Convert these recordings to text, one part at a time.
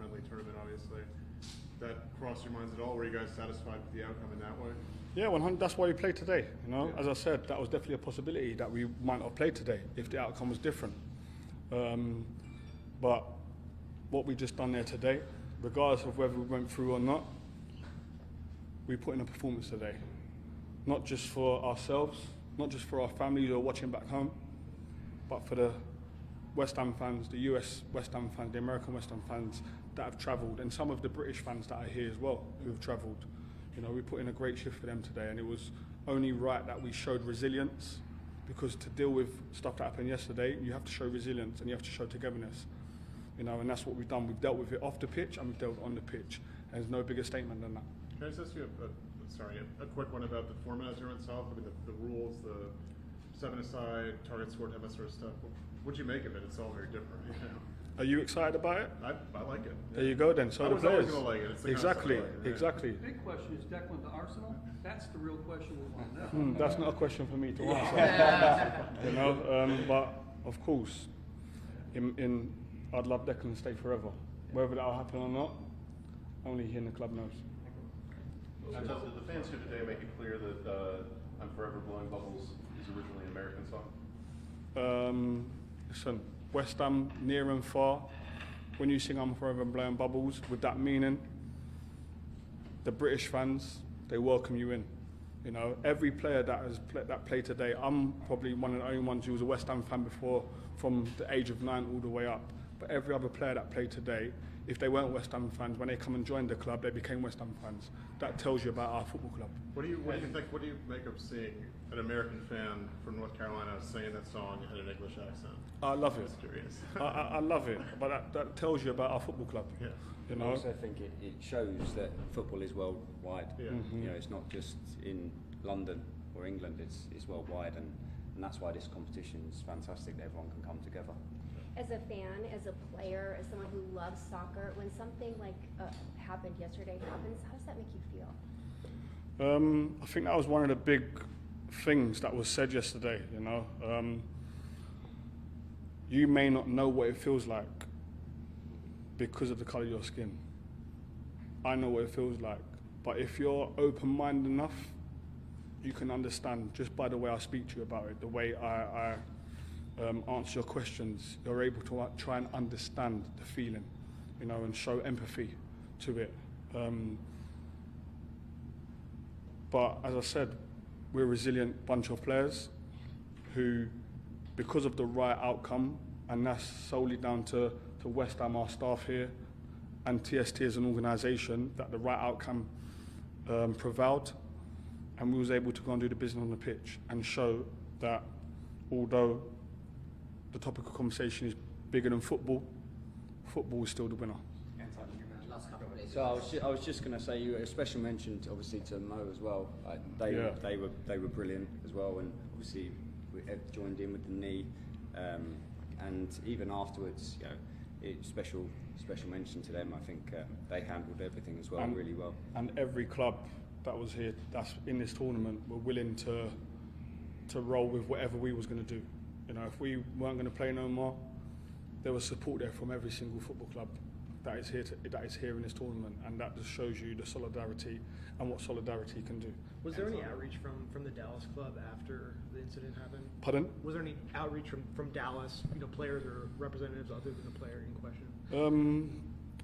friendly tournament, obviously. That crossed your minds at all? Were you guys satisfied with the outcome in that way? Yeah, 100. That's why we played today. You know, as I said, that was definitely a possibility that we might not have played today if the outcome was different. But what we just done there today, regardless of whether we went through or not, we put in a performance today. Not just for ourselves, not just for our families who are watching back home, but for the West Ham fans, the US West Ham fans, the American West Ham fans that have travelled, and some of the British fans that are here as well who have travelled. You know, we put in a great shift for them today, and it was only right that we showed resilience, because to deal with stuff that happened yesterday, you have to show resilience and you have to show togetherness. You know, and that's what we've done. We've dealt with it off the pitch and we've dealt with it on the pitch. And there's no bigger statement than that. Can I just ask you a quick one about the format itself? I mean, the rules, the 7-a-side, target scored, that sort of stuff. What'd you make of it? It's all very different. You know? Are you excited about it? I like it. There you go then. So I the was players. always going to like it. It's the Exactly, kind of stuff I like, exactly. The big question is Declan to Arsenal? That's the real question we want to know. That's not a question for me to answer. You know, but of course, I'd love Declan to stay forever. Whether that'll happen or not, only he and the club knows. Did the fans here today make it clear that I'm Forever Blowing Bubbles is originally an American song? Listen, West Ham, near and far, when you sing I'm Forever Blowing Bubbles, with that meaning, the British fans, they welcome you in. You know, every player that played today, I'm probably one of the only ones who was a West Ham fan before, from the age of 9 all the way up. But every other player that played today, if they weren't West Ham fans, when they come and joined the club, they became West Ham fans. That tells you about our football club. What do you think? What do you make of seeing an American fan from North Carolina singing that song in an English accent? I love it. Just curious. I love it. But that tells you about our football club. Yeah. You I know? also think it shows that football is worldwide. Yeah. You know, it's not just in London or England, it's worldwide, and that's why this competition is fantastic, that everyone can come together. As a fan, as a player, as someone who loves soccer, when something like happened yesterday happens, how does that make you feel? I think that was one of the big things that was said yesterday, you know. You may not know what it feels like because of the colour of your skin. I know what it feels like. But if you're open-minded enough, you can understand just by the way I speak to you about it, the way I answer your questions. You're able to try and understand the feeling, you know, and show empathy to it. But as I said, we're a resilient bunch of players who, because of the right outcome, and that's solely down to West Ham, our staff here, and TST as an organisation, that the right outcome prevailed, and we was able to go and do the business on the pitch and show that although the topic of conversation is bigger than football, football is still the winner. So I was just going to say, you a special mention obviously to Mo as well. They were brilliant as well, and obviously we joined in with the knee, and even afterwards, you know, special mention to them. I think they handled everything as well, really well. And every club that was here, that's in this tournament, were willing to roll with whatever we was going to do. You know, if we weren't going to play no more, there was support there from every single football club that is here in this tournament, and that just shows you the solidarity and what solidarity can do. Was there any outreach from the Dallas club after the incident happened? Pardon? Was there any outreach from Dallas, you know, players or representatives other than the player in question?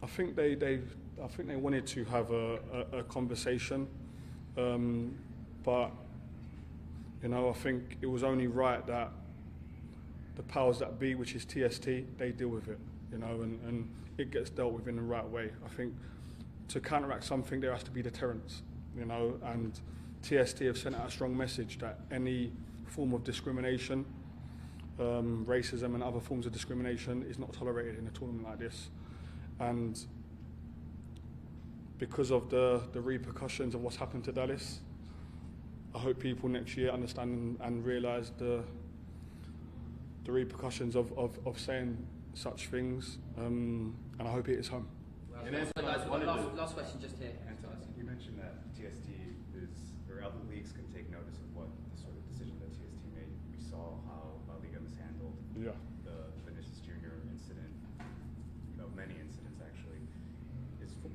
I think they wanted to have a conversation, but you know, I think it was only right that the powers that be, which is TST, they deal with it, you know, and it gets dealt with in the right way. I think to counteract something, there has to be deterrence, you know, and TST have sent out a strong message that any form of discrimination, racism and other forms of discrimination is not tolerated in a tournament like this. And because of the repercussions of what's happened to Dallas, I hope people next year understand and realise the repercussions of saying such things, and I hope it is home. Last question just here. Anton, you mentioned that TST or other leagues can take notice of what the sort of decision that TST made. We saw how La Liga mishandled the Vinicius Jr. incident, you know, many incidents actually.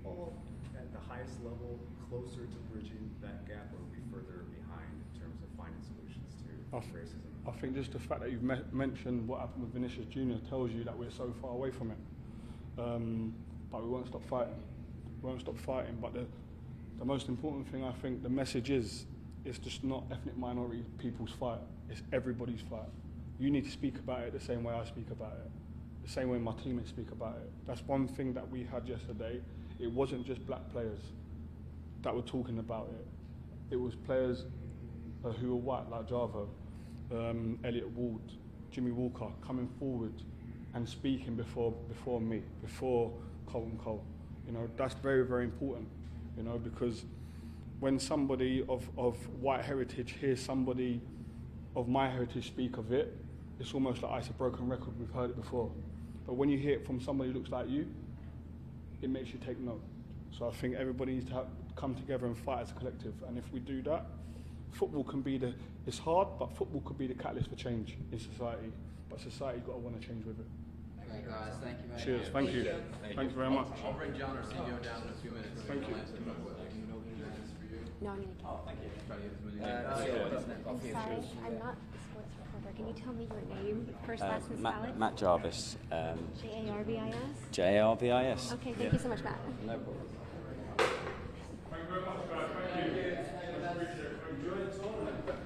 all at the highest level closer to bridging that gap, or are we further behind in terms of finding solutions to racism? I think just the fact that you've mentioned what happened with Vinicius Jr. tells you that we're so far away from it. But we won't stop fighting. We won't stop fighting. But the most important thing, I think, the message is, it's just not ethnic minority people's fight. It's everybody's fight. You need to speak about it the same way I speak about it, the same way my teammates speak about it. That's one thing that we had yesterday. It wasn't just black players that were talking about it. It was players who were white, like Java, Elliot Ward, Jimmy Walker, coming forward and speaking before me, before Colton Cole. You know, that's very, very important, you know, because when somebody of white heritage hears somebody of my heritage speak of it, it's almost like it's a broken record, we've heard it before. But when you hear it from somebody who looks like you, it makes you take note. So I think everybody needs to come together and fight as a collective. And if we do that, football can be it's hard, but football could be the catalyst for change in society. But society's got to want to change with it. Okay, guys, thank you, mate. Cheers, thank you. Thanks very much. I'll bring John, our CEO, down in a few minutes. Thank you. No, I'm gonna. Oh, thank you. Try to get as many. I'm sorry, I'm not a sports reporter. Can you tell me your name, first, last, and spelling? Matt Jarvis. Jarvis? Jarvis. Okay, thank you so much, Matt. No problem. Thank you very much, guys. Thank you.